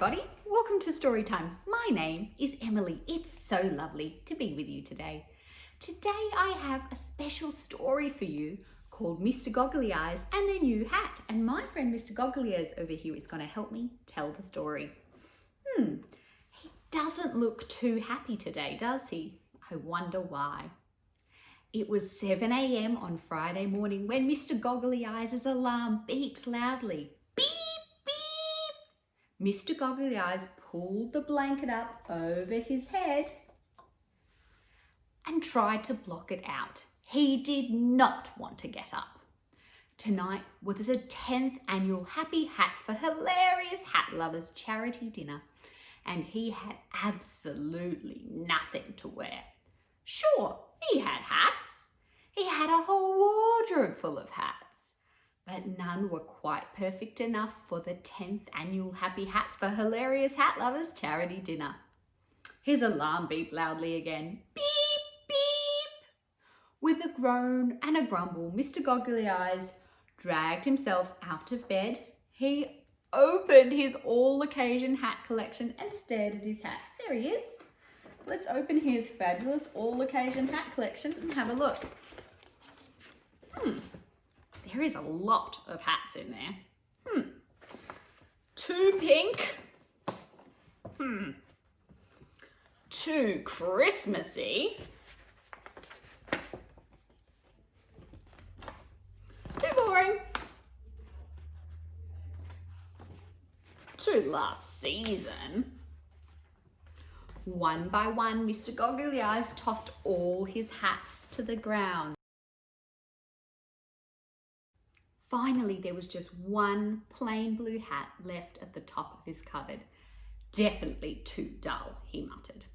everybody. Welcome to Storytime. My name is Emily. It's so lovely to be with you today. Today I have a special story for you called Mr Goggley Eyes and their new hat. And my friend Mr Goggley Eyes over here is going to help me tell the story. He doesn't look too happy today, does he? I wonder why. It was 7 a.m. on Friday morning when Mr Goggley Eyes' alarm beeped loudly. Beep, beep! Mr Goggley Eyes pulled the blanket up over his head and tried to block it out. He did not want to get up. Tonight was a 10th annual Happy Hats for Hilarious Hat Lovers charity dinner, and he had absolutely nothing to wear. Sure, he had hats. He had a whole wardrobe full of hats, but none were quite perfect enough for the 10th annual Happy Hats for Hilarious Hat Lovers charity dinner. His alarm beeped loudly again. Beep, beep. With a groan and a grumble, Mr Goggley Eyes dragged himself out of bed. He opened his all-occasion hat collection and stared at his hats. There he is. Let's open his fabulous all-occasion hat collection and have a look. There is a lot of hats in there. Too pink. Too Christmassy. Too boring. Too last season. One by one, Mr Goggley Eyes tossed all his hats to the ground. Finally, there was just one plain blue hat left at the top of his cupboard. Definitely too dull, he muttered.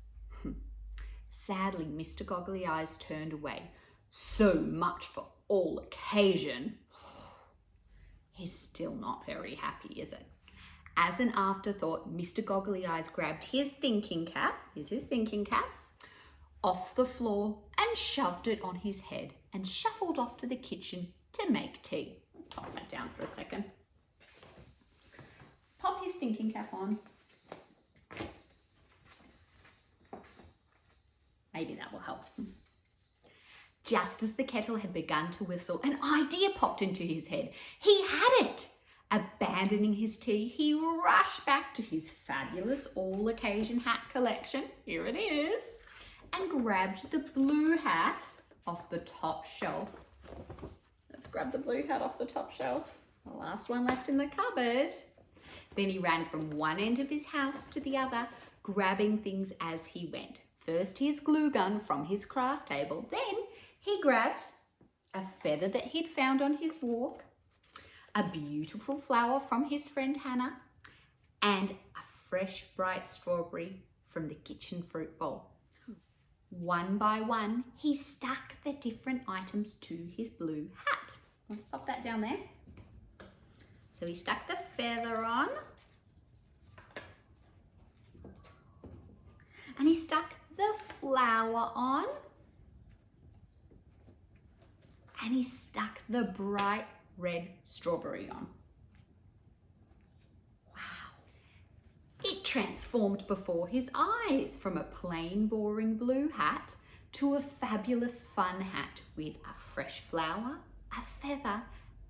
Sadly, Mr Goggley Eyes turned away. So much for all occasion. He's still not very happy, is it? As an afterthought, Mr Goggley Eyes grabbed his thinking cap, off the floor and shoved it on his head and shuffled off to the kitchen to make tea. Let's pop that down for a second. Pop his thinking cap on. Maybe that will help. Just as the kettle had begun to whistle, an idea popped into his head. He had it! Abandoning his tea, he rushed back to his fabulous all-occasion hat collection, here it is, and grabbed the blue hat off the top shelf. Let's grab the blue hat off the top shelf, the last one left in the cupboard. Then he ran from one end of his house to the other, grabbing things as he went. First his glue gun from his craft table, then he grabbed a feather that he'd found on his walk, a beautiful flower from his friend Hannah, and a fresh bright strawberry from the kitchen fruit bowl. One by one, he stuck the different items to his blue hat. Let's pop that down there. So he stuck the feather on, and he stuck the flower on, and he stuck the bright red strawberry on. Wow. It transformed before his eyes from a plain boring blue hat to a fabulous fun hat with a fresh flower, a feather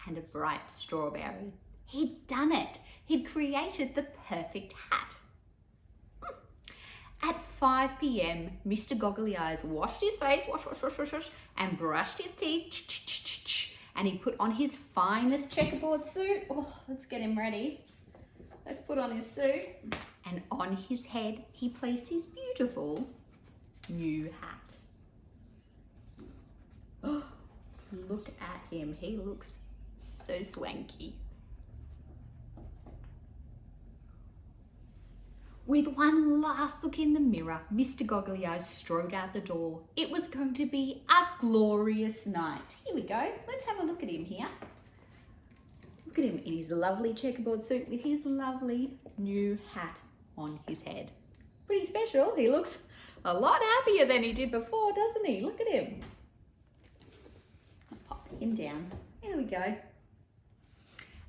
and a bright strawberry. He'd done it. He'd created the perfect hat. At 5 p.m, Mr Goggley Eyes washed his face, wash, and brushed his teeth, and he put on his finest checkerboard suit. Oh, let's get him ready. Let's put on his suit. And on his head, he placed his beautiful new hat. Oh, look at him. He looks so swanky. With one last look in the mirror, Mr Goggley Eyes strode out the door. It was going to be a glorious night. Here we go. Let's have a look at him here. Look at him in his lovely checkerboard suit with his lovely new hat on his head. Pretty special. He looks a lot happier than he did before, doesn't he? Look at him. I'll pop him down. There we go.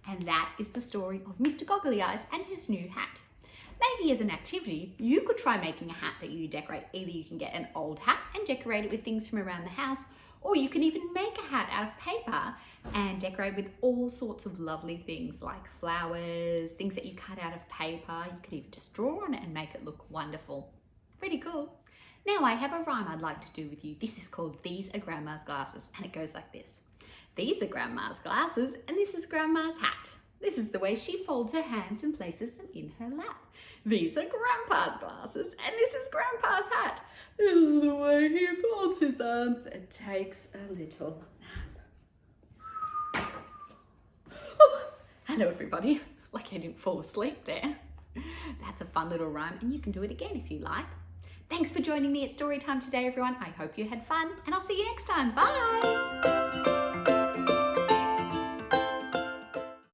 And that is the story of Mr Goggley Eyes and his new hat. Maybe as an activity, you could try making a hat that you decorate. Either you can get an old hat and decorate it with things from around the house, or you can even make a hat out of paper and decorate with all sorts of lovely things like flowers, things that you cut out of paper. You could even just draw on it and make it look wonderful. Pretty cool. Now I have a rhyme I'd like to do with you. This is called These Are Grandma's Glasses, and it goes like this. These are Grandma's glasses, and this is Grandma's hat. This is the way she folds her hands and places them in her lap. These are Grandpa's glasses, and this is Grandpa's hat. This is the way he folds his arms and takes a little nap. Oh, hello everybody. Like I didn't fall asleep there. That's a fun little rhyme, and you can do it again if you like. Thanks for joining me at Storytime today, everyone. I hope you had fun, and I'll see you next time. Bye!